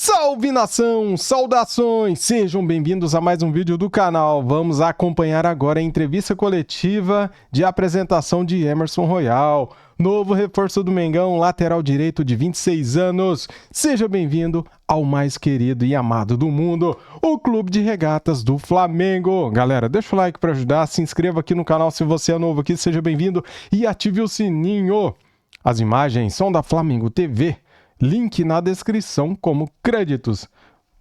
Salve nação, saudações, sejam bem-vindos a mais um vídeo do canal. Vamos acompanhar agora a entrevista coletiva de apresentação de Emerson Royal, novo reforço do Mengão, lateral direito de 26 anos. Seja bem-vindo ao mais querido e amado do mundo, o Clube de Regatas do Flamengo. Galera, deixa o like para ajudar, se inscreva aqui no canal se você é novo aqui, seja bem-vindo e ative o sininho. As imagens são da Flamengo TV. Link na descrição como créditos.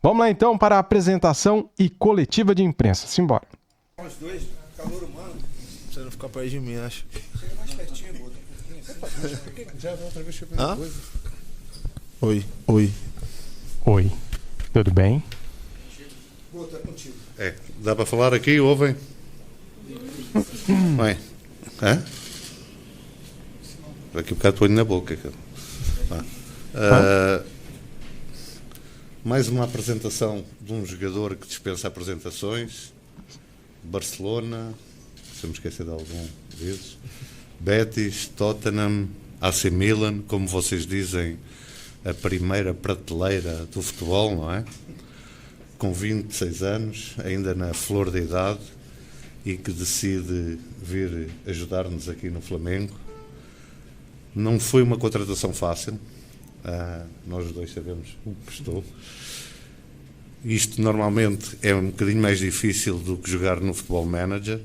Vamos lá então para a apresentação e coletiva de imprensa. Simbora. Os dois, calor humano. Você não ficar perto de mim, acho. Chega mais pertinho, bota um pouquinho. Já outra vez chegou uma coisa. Oi. Tudo bem? Bota, é contigo. Dá para falar aqui, ouvem? Bem, daqui a bocado põe na boca. Mais uma apresentação de um jogador que dispensa apresentações. Barcelona, se eu me esquecer de algum desses. Betis, Tottenham, AC Milan, como vocês dizem, a primeira prateleira do futebol, não é? Com 26 anos, ainda na flor da idade, e que decide vir ajudar-nos aqui no Flamengo. Não foi uma contratação fácil. Nós dois sabemos o que custou. Isto normalmente é um bocadinho mais difícil do que jogar no Futebol Manager.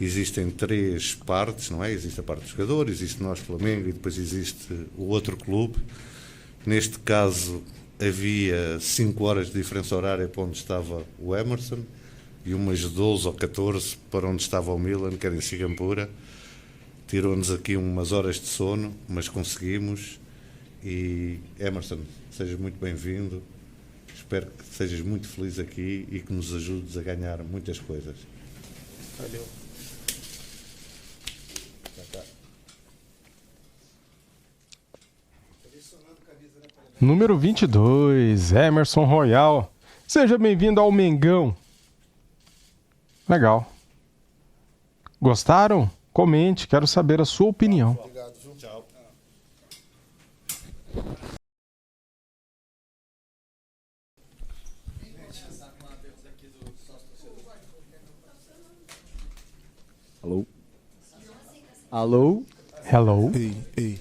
Existem três partes, não é? Existe a parte do jogador, existe nós, Flamengo, e depois existe o outro clube. Neste caso havia 5 horas de diferença horária para onde estava o Emerson e umas 12 ou 14 para onde estava o Milan, que era em Singapura. Tirou-nos aqui umas horas de sono, mas conseguimos. E Emerson, sejas muito bem-vindo. Espero que sejas muito feliz aqui e que nos ajudes a ganhar muitas coisas. Valeu. Número 22, Emerson Royal. Seja bem-vindo ao Mengão. Legal. Gostaram? Comente, quero saber a sua opinião. Obrigado, viu? Tchau. Alô? Hello. Ei.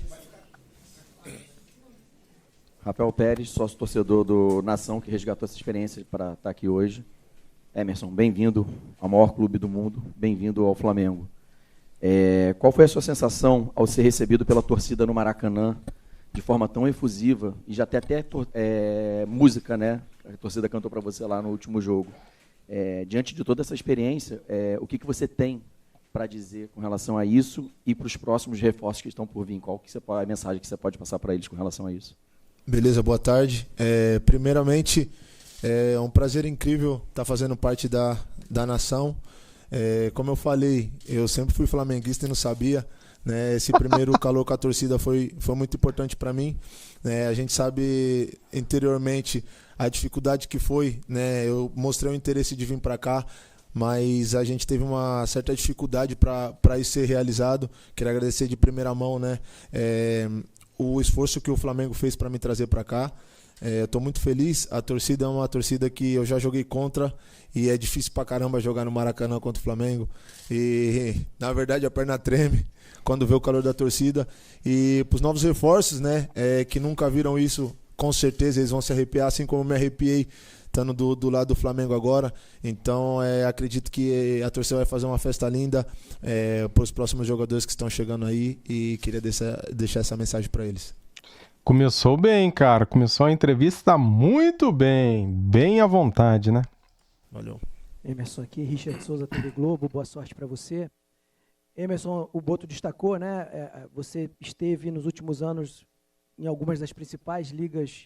Rafael Pérez, sócio torcedor do Nação, que resgatou essa experiência para estar aqui hoje. Emerson, bem-vindo ao maior clube do mundo, bem-vindo ao Flamengo. Qual foi a sua sensação ao ser recebido pela torcida no Maracanã de forma tão efusiva? E já tem até música, né? A torcida cantou para você lá no último jogo. Diante de toda essa experiência, o que você tem para dizer com relação a isso e para os próximos reforços que estão por vir? Qual a mensagem que você pode passar para eles com relação a isso? Beleza, boa tarde. Primeiramente, é um prazer incrível estar fazendo parte da Nação. Como eu falei, eu sempre fui flamenguista e não sabia, né? Esse primeiro calor com a torcida foi muito importante para mim, né? A gente sabe interiormente a dificuldade que foi, né? Eu mostrei o interesse de vir para cá, mas a gente teve uma certa dificuldade para isso ser realizado. Quero agradecer de primeira mão, né? O esforço que o Flamengo fez para me trazer para cá. Estou muito feliz. A torcida é uma torcida que eu já joguei contra e é difícil pra caramba jogar no Maracanã contra o Flamengo. E na verdade a perna treme quando vê o calor da torcida. E para os novos reforços, né, que nunca viram isso, com certeza eles vão se arrepiar, assim como eu me arrepiei estando do lado do Flamengo agora. Então acredito que a torcida vai fazer uma festa linda para os próximos jogadores que estão chegando aí, e queria deixar essa mensagem para eles. Começou bem, cara. Começou a entrevista muito bem. Bem à vontade, né? Valeu. Emerson aqui, Richard Souza, TV Globo, boa sorte para você. Emerson, o Boto destacou, né? Você esteve nos últimos anos em algumas das principais ligas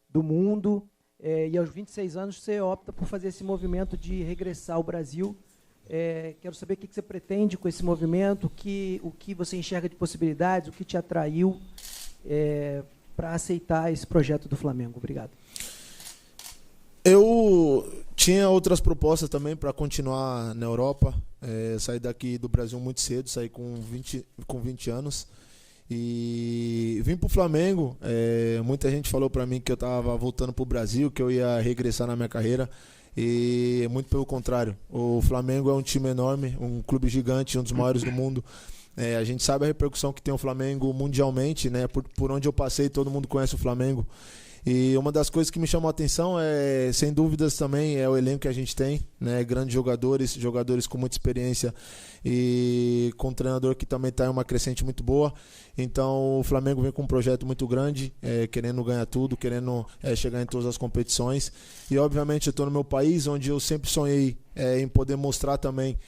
do mundo, e aos 26 anos você opta por fazer esse movimento de regressar ao Brasil. Quero saber o que você pretende com esse movimento, o que você enxerga de possibilidades, o que te atraiu para aceitar esse projeto do Flamengo. Obrigado. Eu tinha outras propostas também para continuar na Europa. Saí daqui do Brasil muito cedo, saí com 20 anos. E vim pro Flamengo, muita gente falou para mim que eu tava voltando pro Brasil, que eu ia regressar na minha carreira. E muito pelo contrário, o Flamengo é um time enorme, um clube gigante, um dos maiores do mundo. A gente sabe a repercussão que tem o Flamengo mundialmente, né? Por onde eu passei, todo mundo conhece o Flamengo. E uma das coisas que me chamou a atenção sem dúvidas também, é o elenco que a gente tem, né? Grandes jogadores com muita experiência e com um treinador que também está em uma crescente muito boa. Então o Flamengo vem com um projeto muito grande, querendo ganhar tudo, querendo chegar em todas as competições. E obviamente eu estou no meu país, onde eu sempre sonhei em poder mostrar também.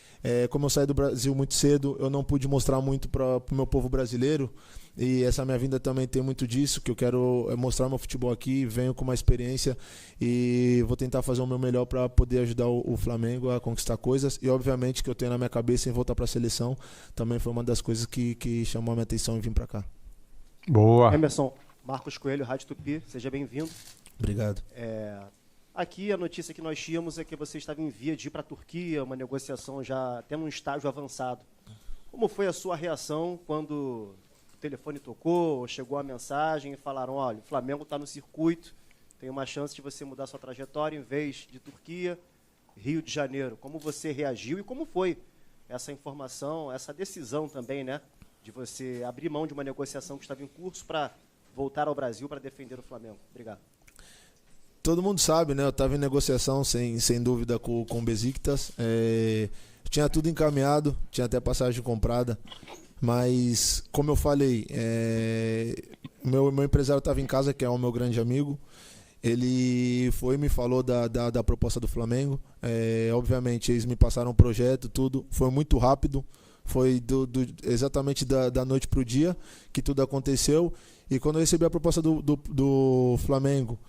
Como eu saí do Brasil muito cedo, eu não pude mostrar muito para o meu povo brasileiro. E essa minha vinda também tem muito disso, que eu quero mostrar meu futebol aqui, venho com uma experiência e vou tentar fazer o meu melhor para poder ajudar o Flamengo a conquistar coisas. E obviamente que eu tenho na minha cabeça em voltar para a seleção, também foi uma das coisas que chamou a minha atenção em vir para cá. Boa. Emerson, Marcos Coelho, Rádio Tupi, seja bem-vindo. Obrigado. Aqui a notícia que nós tínhamos é que você estava em via de ir para a Turquia, uma negociação já até num estágio avançado. Como foi a sua reação quando o telefone tocou, chegou a mensagem e falaram, olha, o Flamengo está no circuito, tem uma chance de você mudar sua trajetória em vez de Turquia, Rio de Janeiro. Como você reagiu e como foi essa informação, essa decisão também, né, de você abrir mão de uma negociação que estava em curso para voltar ao Brasil para defender o Flamengo? Obrigado. Todo mundo sabe, né? Eu estava em negociação, sem dúvida, com o Besiktas. Tinha tudo encaminhado, tinha até passagem comprada. Mas, como eu falei, meu empresário estava em casa, que é o meu grande amigo. Ele foi e me falou da proposta do Flamengo. Obviamente, eles me passaram o projeto, tudo. Foi muito rápido. Foi exatamente da noite para o dia que tudo aconteceu. E quando eu recebi a proposta do Flamengo,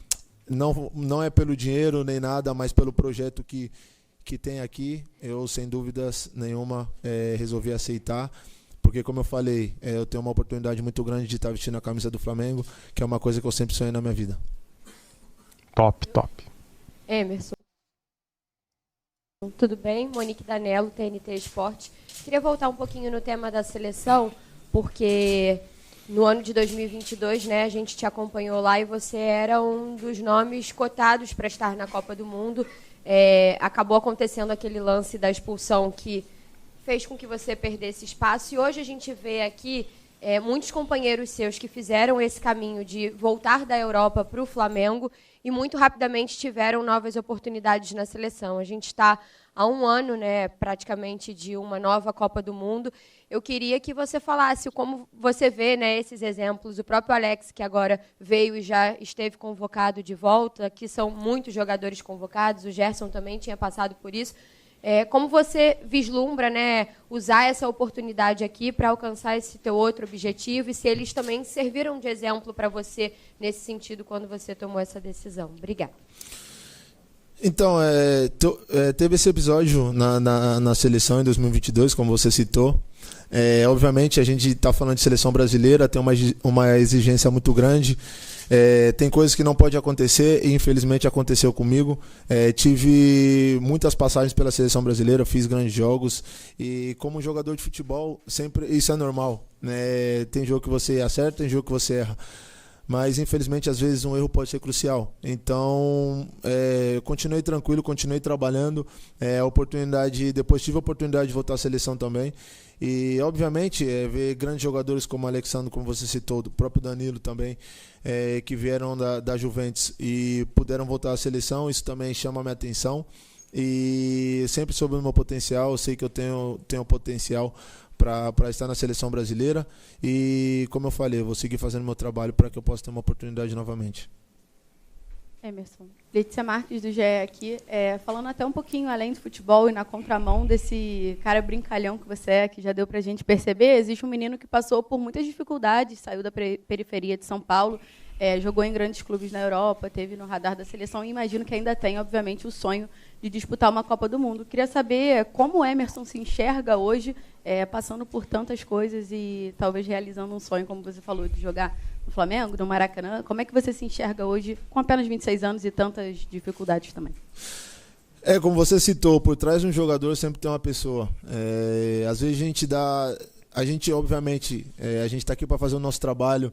não é pelo dinheiro nem nada, mas pelo projeto que tem aqui, eu, sem dúvidas nenhuma, resolvi aceitar. Porque, como eu falei, eu tenho uma oportunidade muito grande de estar vestindo a camisa do Flamengo, que é uma coisa que eu sempre sonhei na minha vida. Top, top. Emerson. Tudo bem? Monique Danello, TNT Esporte. Queria voltar um pouquinho no tema da seleção, porque no ano de 2022, né, a gente te acompanhou lá e você era um dos nomes cotados para estar na Copa do Mundo. Acabou acontecendo aquele lance da expulsão que fez com que você perdesse espaço. E hoje a gente vê aqui muitos companheiros seus que fizeram esse caminho de voltar da Europa para o Flamengo e muito rapidamente tiveram novas oportunidades na seleção. A gente está há um ano, né, praticamente, de uma nova Copa do Mundo. Eu queria que você falasse como você vê, né, esses exemplos. O próprio Alex, que agora veio e já esteve convocado de volta, que são muitos jogadores convocados. O Gerson também tinha passado por isso. Como você vislumbra, né, usar essa oportunidade aqui para alcançar esse teu outro objetivo e se eles também serviram de exemplo para você nesse sentido quando você tomou essa decisão? Obrigada. Então, teve esse episódio na seleção em 2022, como você citou. Obviamente, a gente está falando de seleção brasileira, tem uma exigência muito grande. Tem coisas que não pode acontecer e infelizmente aconteceu comigo. Tive muitas passagens pela seleção brasileira, fiz grandes jogos e como jogador de futebol sempre isso é normal, né? Tem jogo que você acerta, tem jogo que você erra, mas infelizmente às vezes um erro pode ser crucial. Então continuei tranquilo, continuei trabalhando. Depois tive a oportunidade de voltar à seleção também. E obviamente ver grandes jogadores como o Alexandre, como você citou, do próprio Danilo também, que vieram da Juventus e puderam voltar à seleção, isso também chama a minha atenção. E sempre soube o meu potencial, eu sei que eu tenho potencial para estar na seleção brasileira. E como eu falei, eu vou seguir fazendo meu trabalho para que eu possa ter uma oportunidade novamente. Emerson, Letícia Marques do GE aqui, falando até um pouquinho além do futebol e na contramão desse cara brincalhão que você é, que já deu para a gente perceber, existe um menino que passou por muitas dificuldades, saiu da periferia de São Paulo, jogou em grandes clubes na Europa, teve no radar da seleção e imagino que ainda tem, obviamente, o sonho de disputar uma Copa do Mundo. Queria saber como o Emerson se enxerga hoje, passando por tantas coisas e talvez realizando um sonho, como você falou, de jogar no Flamengo, no Maracanã. Como é que você se enxerga hoje, com apenas 26 anos e tantas dificuldades também? Como você citou, por trás de um jogador sempre tem uma pessoa. Às vezes a gente, obviamente, a gente está aqui para fazer o nosso trabalho,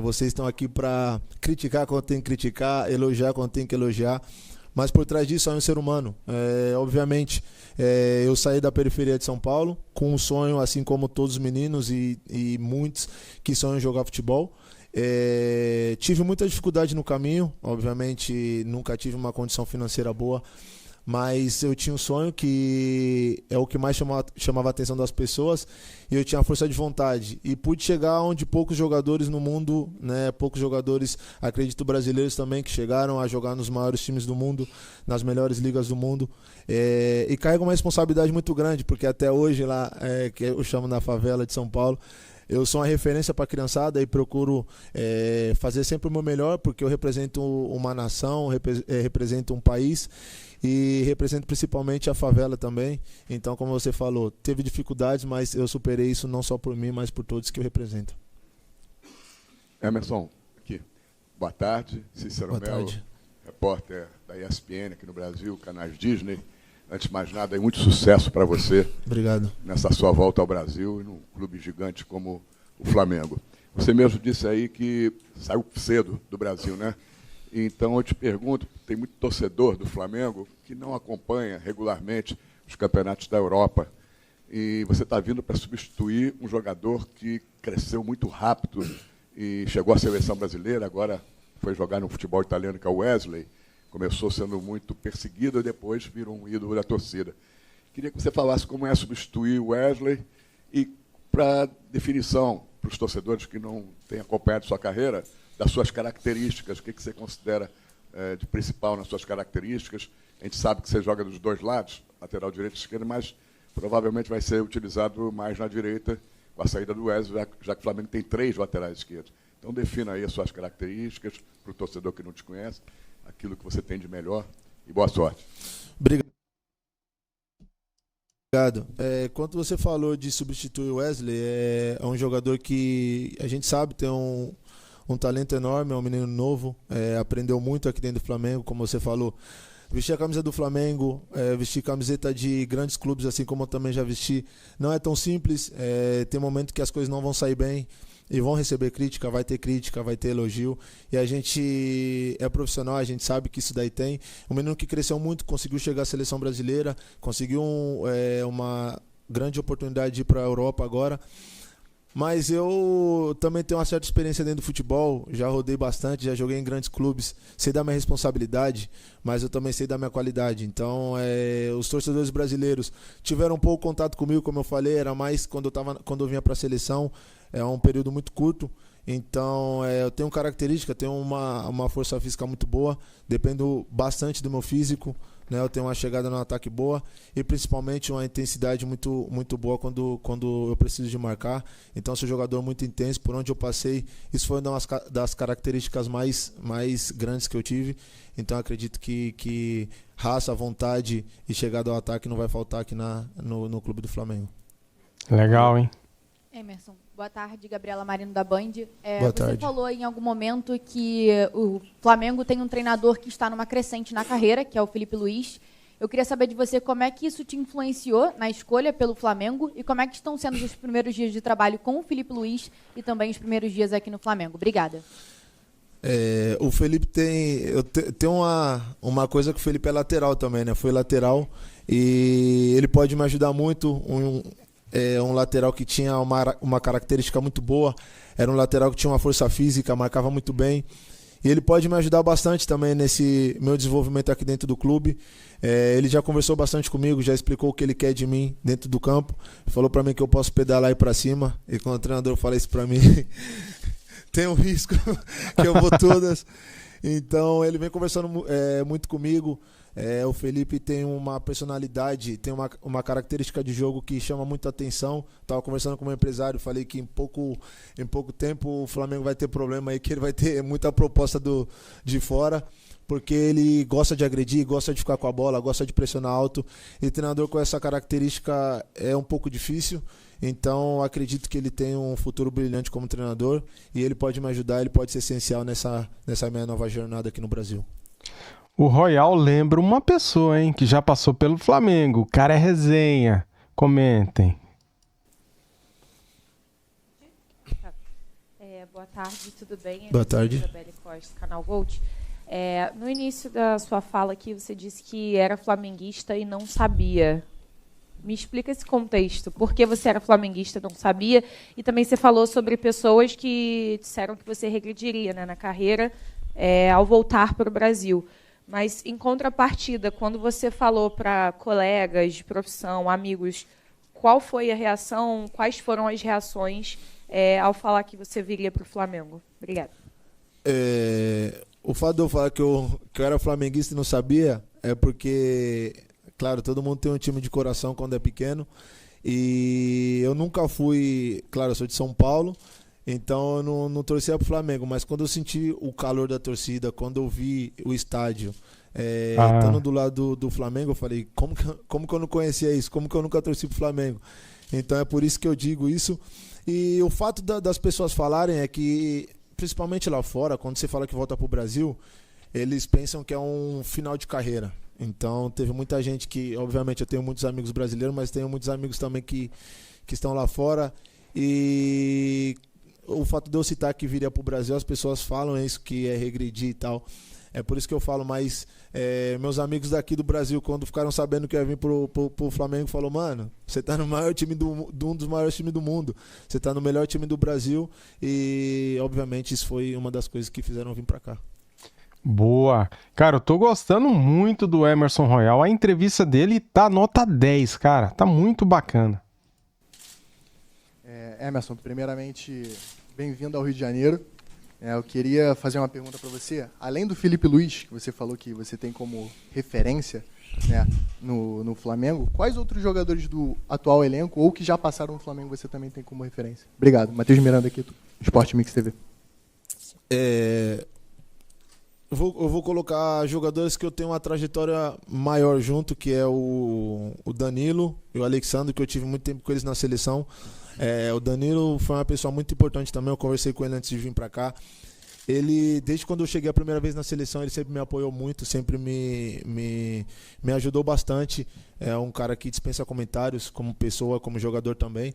vocês estão aqui para criticar quando tem que criticar, elogiar quando tem que elogiar, mas por trás disso é um ser humano. Obviamente, eu saí da periferia de São Paulo com um sonho, assim como todos os meninos e muitos que sonham em jogar futebol. Tive muita dificuldade no caminho, obviamente nunca tive uma condição financeira boa, mas eu tinha um sonho que é o que mais chamava a atenção das pessoas, e eu tinha força de vontade e pude chegar onde poucos jogadores no mundo, né, poucos jogadores, acredito brasileiros também, que chegaram a jogar nos maiores times do mundo, nas melhores ligas do mundo, e carrego uma responsabilidade muito grande, porque até hoje lá, que eu chamo na favela de São Paulo, eu sou uma referência para a criançada e procuro fazer sempre o meu melhor, porque eu represento uma nação, represento um país e represento principalmente a favela também. Então, como você falou, teve dificuldades, mas eu superei isso não só por mim, mas por todos que eu represento. Emerson, aqui. Boa tarde. Cícero Boa Melo, tarde. repórter da ESPN aqui no Brasil, canais Disney. Antes de mais nada, muito sucesso para você. Obrigado. Nessa sua volta ao Brasil e num clube gigante como o Flamengo. Você mesmo disse aí que saiu cedo do Brasil, né? Então eu te pergunto, tem muito torcedor do Flamengo que não acompanha regularmente os campeonatos da Europa. E você está vindo para substituir um jogador que cresceu muito rápido e chegou à seleção brasileira, agora foi jogar no futebol italiano, que é o Wesley. Começou sendo muito perseguido e depois virou um ídolo da torcida. Queria que você falasse como é substituir o Wesley e, para definição, para os torcedores que não têm acompanhado sua carreira, das suas características, o que você considera de principal nas suas características. A gente sabe que você joga dos dois lados, lateral direito e esquerdo, mas provavelmente vai ser utilizado mais na direita com a saída do Wesley, já que o Flamengo tem 3 laterais esquerdos. Então defina aí as suas características para o torcedor que não te conhece, aquilo que você tem de melhor, e boa sorte. Obrigado. Quando você falou de substituir o Wesley, é um jogador que a gente sabe tem um talento enorme, é um menino novo, aprendeu muito aqui dentro do Flamengo, como você falou. Vestir a camisa do Flamengo, vestir camiseta de grandes clubes, assim como eu também já vesti, não é tão simples. Tem momento que as coisas não vão sair bem e vão receber crítica, vai ter elogio. E a gente é profissional, a gente sabe que isso daí tem. Um menino que cresceu muito, conseguiu chegar à seleção brasileira, conseguiu uma grande oportunidade de ir para a Europa agora. Mas eu também tenho uma certa experiência dentro do futebol, já rodei bastante, já joguei em grandes clubes, sei da minha responsabilidade, mas eu também sei da minha qualidade. Então, os torcedores brasileiros tiveram um pouco contato comigo, como eu falei, era mais quando eu vinha para a seleção, é um período muito curto. Então, eu tenho característica, tenho uma força física muito boa, dependo bastante do meu físico, né? Eu tenho uma chegada no ataque boa e principalmente uma intensidade muito, muito boa quando eu preciso de marcar. Então, sou um jogador muito intenso, por onde eu passei, isso foi uma das características mais grandes que eu tive. Então, acredito que raça, vontade e chegada ao ataque não vai faltar aqui no clube do Flamengo. Legal, hein? Emerson, boa tarde, Gabriela Marino da Band. Boa tarde. Você falou em algum momento que o Flamengo tem um treinador que está numa crescente na carreira, que é o Felipe Luiz. Eu queria saber de você como é que isso te influenciou na escolha pelo Flamengo e como é que estão sendo os primeiros dias de trabalho com o Felipe Luiz e também os primeiros dias aqui no Flamengo. Obrigada. O Felipe tem uma coisa que o Felipe é lateral também, né? Foi lateral e ele pode me ajudar muito. Um lateral que tinha uma característica muito boa, era um lateral que tinha uma força física, marcava muito bem, e ele pode me ajudar bastante também nesse meu desenvolvimento aqui dentro do clube. Ele já conversou bastante comigo, já explicou o que ele quer de mim dentro do campo, falou para mim que eu posso pedalar e ir para cima, e quando o treinador fala isso para mim, tem um risco que eu vou todas. Então ele vem conversando muito comigo. O Felipe tem uma personalidade, tem uma característica de jogo que chama muita atenção. Estava conversando com o meu empresário, falei que em pouco tempo o Flamengo vai ter problema aí, que ele vai ter muita proposta de fora, porque ele gosta de agredir, gosta de ficar com a bola, gosta de pressionar alto. E treinador com essa característica é um pouco difícil. Então acredito que ele tem um futuro brilhante como treinador e ele pode me ajudar, ele pode ser essencial nessa minha nova jornada aqui no Brasil. O Royal lembra uma pessoa, hein, que já passou pelo Flamengo. O cara é resenha. Comentem. Boa tarde, tudo bem? Boa tarde. Isabelle Costa, Canal Gold. No início da sua fala aqui, você disse que era flamenguista e não sabia. Me explica esse contexto. Por que você era flamenguista e não sabia? E também você falou sobre pessoas que disseram que você regrediria, né, na carreira ao voltar para o Brasil. Mas, em contrapartida, quando você falou para colegas de profissão, amigos, qual foi a reação, quais foram as reações ao falar que você viria para o Flamengo? Obrigada. O fato de eu falar que eu era flamenguista e não sabia é porque, claro, todo mundo tem um time de coração quando é pequeno. E eu nunca fui, claro, eu sou de São Paulo, então eu não torcia pro Flamengo, mas quando eu senti o calor da torcida, quando eu vi o estádio, estando do lado do Flamengo, eu falei, como que eu não conhecia isso? Como que eu nunca torci pro Flamengo? Então é por isso que eu digo isso. E o fato das pessoas falarem é que, principalmente lá fora, quando você fala que volta pro Brasil, eles pensam que é um final de carreira. Então teve muita gente que, obviamente eu tenho muitos amigos brasileiros, mas tenho muitos amigos também que estão lá fora. E o fato de eu citar que viria pro Brasil, as pessoas falam isso, que é regredir e tal. É por isso que eu falo, mas meus amigos daqui do Brasil, quando ficaram sabendo que eu ia vir pro Flamengo, falou, mano, você tá no maior time um dos maiores times do mundo. Você tá no melhor time do Brasil. E obviamente isso foi uma das coisas que fizeram eu vir pra cá. Boa. Cara, eu tô gostando muito do Emerson Royal. A entrevista dele tá nota 10, cara. Tá muito bacana. Emerson, primeiramente, bem-vindo ao Rio de Janeiro. Eu queria fazer uma pergunta para você. Além do Felipe Luiz, que você falou que você tem como referência, né, no Flamengo, quais outros jogadores do atual elenco ou que já passaram no Flamengo você também tem como referência? Obrigado. Matheus Miranda aqui, do Esporte Mix TV. Eu vou colocar jogadores que eu tenho uma trajetória maior junto, que é o Danilo e o Alexandre, que eu tive muito tempo com eles na seleção. O Danilo foi uma pessoa muito importante também, eu conversei com ele antes de vir pra cá. Ele, desde quando eu cheguei a primeira vez na seleção, ele sempre me apoiou muito, sempre me ajudou bastante. É um cara que dispensa comentários, como pessoa, como jogador também.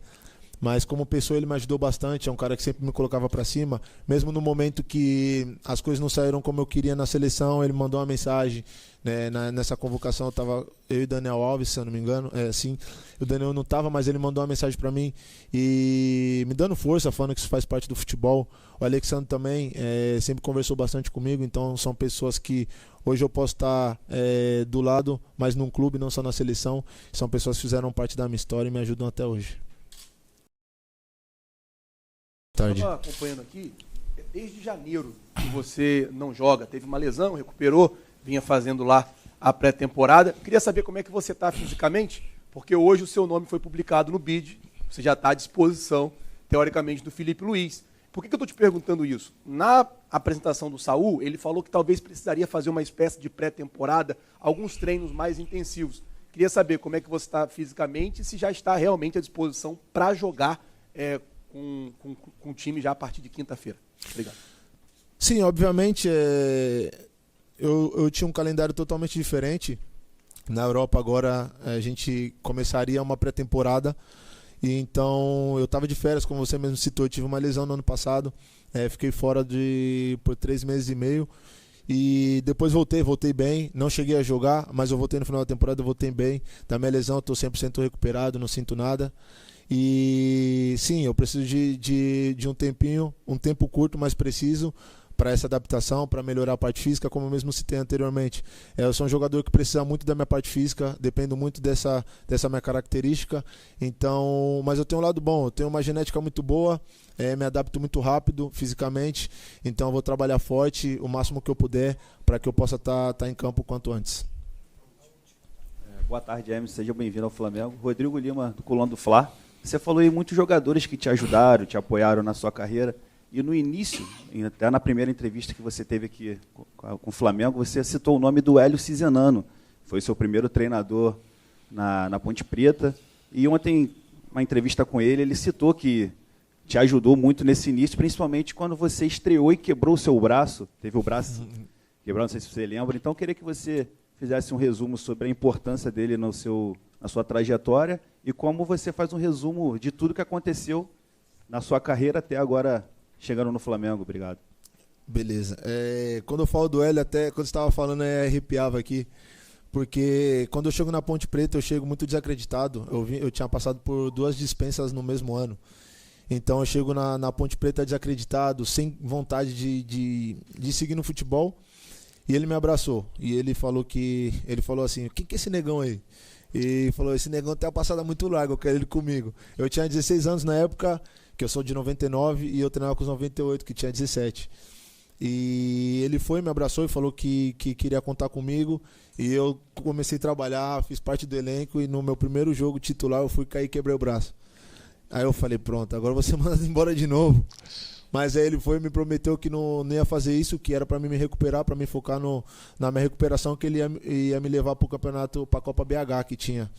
Mas como pessoa ele me ajudou bastante, é um cara que sempre me colocava pra cima. Mesmo no momento que as coisas não saíram como eu queria na seleção, ele mandou uma mensagem, né? Nessa convocação eu tava eu e Daniel Alves, se eu não me engano, assim. O Daniel não tava, mas ele mandou uma mensagem pra mim e me dando força, falando que isso faz parte do futebol. O Alexandre também sempre conversou bastante comigo, então são pessoas que hoje eu posso estar do lado, mas num clube, não só na seleção. São pessoas que fizeram parte da minha história e me ajudam até hoje. Estava acompanhando aqui, desde janeiro que você não joga, teve uma lesão, recuperou, vinha fazendo lá a pré-temporada. Queria saber como é que você está fisicamente, porque hoje o seu nome foi publicado no BID, você já está à disposição, teoricamente, do Felipe Luiz. Por que eu estou te perguntando isso? Na apresentação do Saul, ele falou que talvez precisaria fazer uma espécie de pré-temporada, alguns treinos mais intensivos. Queria saber como é que você está fisicamente e se já está realmente à disposição para jogar com o time já a partir de quinta-feira. Obrigado. Sim, obviamente, eu tinha um calendário totalmente diferente. Na Europa agora a gente começaria uma pré-temporada. E então eu estava de férias, como você mesmo citou, eu tive uma lesão no ano passado. Fiquei fora por 3 meses e meio. E depois voltei bem, não cheguei a jogar, mas eu voltei no final da temporada, eu voltei bem. Da minha lesão eu estou 100% recuperado, não sinto nada. E sim, eu preciso de um tempinho, um tempo curto, mas preciso, para essa adaptação, para melhorar a parte física, como eu mesmo citei anteriormente. Eu sou um jogador que precisa muito da minha parte física, dependo muito dessa minha característica. Então, mas eu tenho um lado bom, eu tenho uma genética muito boa, me adapto muito rápido fisicamente, então eu vou trabalhar forte o máximo que eu puder para que eu possa estar em campo o quanto antes. Boa tarde, Emerson, seja bem-vindo ao Flamengo. Rodrigo Lima, do Coluna do Fla. Você falou aí muitos jogadores que te ajudaram, te apoiaram na sua carreira. E no início, até na primeira entrevista que você teve aqui com o Flamengo, você citou o nome do Hélio Cizenano. Foi seu primeiro treinador na Ponte Preta. E ontem, uma entrevista com ele, ele citou que te ajudou muito nesse início, principalmente quando você estreou e quebrou o seu braço. Teve o braço quebrado, não sei se você lembra. Então, eu queria que você fizesse um resumo sobre a importância dele na sua trajetória e como você faz um resumo de tudo que aconteceu na sua carreira até agora chegaram no Flamengo. Obrigado. Beleza. Quando eu falo do Hélio, até quando você estava falando, arrepiava aqui. Porque quando eu chego na Ponte Preta, eu chego muito desacreditado. Eu tinha passado por 2 dispensas no mesmo ano. Então eu chego na Ponte Preta desacreditado, sem vontade de seguir no futebol. E ele me abraçou. E ele falou assim, quem que é esse negão aí? E falou, esse negão tem uma passada muito larga, eu quero ele comigo. Eu tinha 16 anos na época, que eu sou de 99, e eu treinava com os 98, que tinha 17. E ele me abraçou e falou que queria contar comigo. E eu comecei a trabalhar, fiz parte do elenco, e no meu primeiro jogo titular eu fui cair e quebrei o braço. Aí eu falei, pronto, agora você manda embora de novo. Mas aí ele me prometeu que não ia fazer isso, que era para mim me recuperar, para me focar na minha recuperação, que ele ia me levar para o campeonato, para a Copa BH que tinha.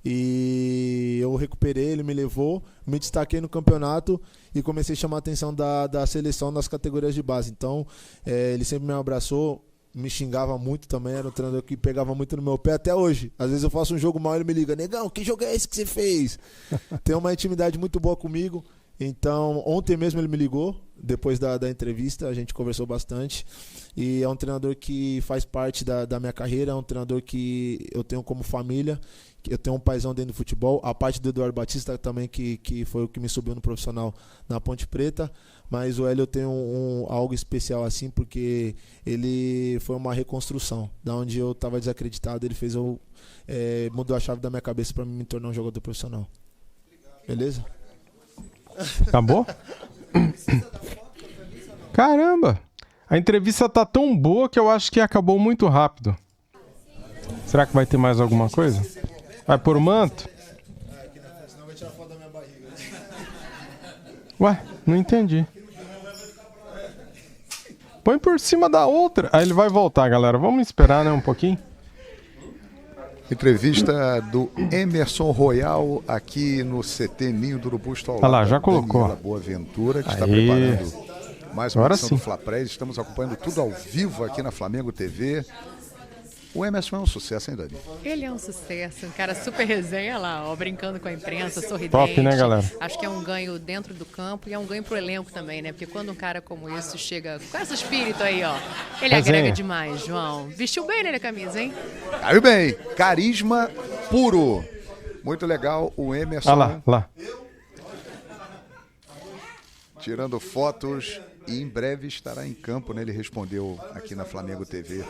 E eu recuperei, ele me levou, me destaquei no campeonato e comecei a chamar a atenção da seleção nas categorias de base. Então, ele sempre me abraçou, me xingava muito também, era um treinador que pegava muito no meu pé até hoje. Às vezes eu faço um jogo mal e ele me liga, negão, que jogo é esse que você fez? Tem uma intimidade muito boa comigo. Então, ontem mesmo ele me ligou, depois da entrevista, a gente conversou bastante. E é um treinador que faz parte da minha carreira, é um treinador que eu tenho como família, eu tenho um paizão dentro do futebol. A parte do Eduardo Batista também, que foi o que me subiu no profissional na Ponte Preta. Mas o Hélio tem algo especial assim, porque ele foi uma reconstrução. Da onde eu estava desacreditado, ele mudou a chave da minha cabeça para me tornar um jogador profissional. Beleza? Acabou? Caramba! A entrevista tá tão boa que eu acho que acabou muito rápido. Será que vai ter mais alguma coisa? Vai pôr o manto? Ué, não entendi. Põe por cima da outra. Aí ele vai voltar, galera. Vamos esperar, né, um pouquinho? Entrevista do Emerson Royal aqui no CT Ninho do Urubu. Olha lá, já colocou. Daniela Boaventura, que está preparando mais uma edição do Fla Press. Estamos acompanhando tudo ao vivo aqui na Flamengo TV. O Emerson é um sucesso, hein, Dani? Ele é um sucesso, um cara super resenha lá, ó, brincando com a imprensa, sorridente. Top, né, galera? Acho que é um ganho dentro do campo e é um ganho pro elenco também, né? Porque quando um cara como esse chega com esse espírito aí, ó, ele agrega demais, João. Vestiu bem, né, a camisa, hein? Caiu bem. Carisma puro. Muito legal o Emerson. Olha lá. Tirando fotos e em breve estará em campo, né? Ele respondeu aqui na Flamengo TV.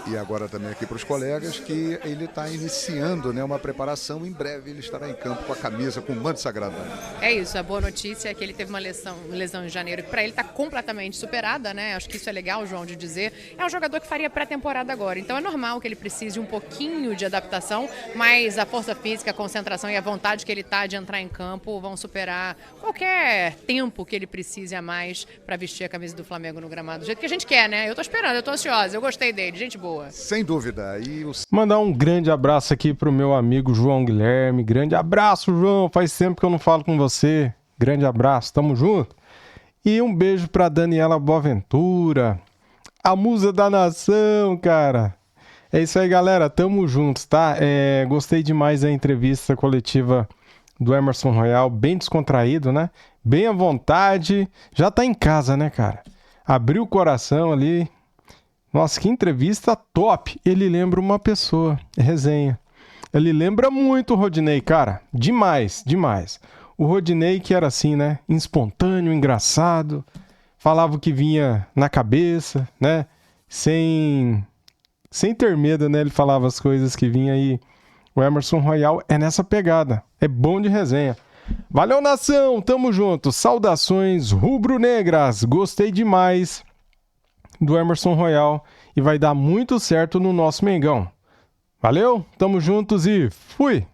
E agora também aqui para os colegas que ele está iniciando, né, uma preparação. Em breve ele estará em campo com a camisa, com o manto sagrado. É isso, a boa notícia é que ele teve uma lesão em janeiro que para ele está completamente superada, né? Acho que isso é legal, João, de dizer. É um jogador que faria pré-temporada agora, então é normal que ele precise um pouquinho de adaptação, mas a força física, a concentração e a vontade que ele está de entrar em campo vão superar qualquer tempo que ele precise a mais para vestir a camisa do Flamengo no gramado, do jeito que a gente quer, né? Eu tô esperando, eu tô ansiosa, eu gostei dele, gente boa. Sem dúvida. Mandar um grande abraço aqui pro meu amigo João Guilherme. Grande abraço, João. Faz tempo que eu não falo com você. Grande abraço, tamo junto. E um beijo pra Daniela Boaventura, a musa da nação, cara. É isso aí, galera. Tamo juntos, tá? Gostei demais da entrevista coletiva do Emerson Royal. Bem descontraído, né? Bem à vontade. Já tá em casa, né, cara? Abriu o coração ali. Nossa, que entrevista top. Ele lembra uma pessoa, resenha. Ele lembra muito o Rodinei, cara. Demais, demais. O Rodinei que era assim, né? Espontâneo, engraçado. Falava o que vinha na cabeça, né? Sem ter medo, né? Ele falava as coisas que vinha aí. O Emerson Royal é nessa pegada. É bom de resenha. Valeu, nação. Tamo junto. Saudações rubro-negras. Gostei demais do Emerson Royal e vai dar muito certo no nosso Mengão. Valeu, tamo juntos e fui!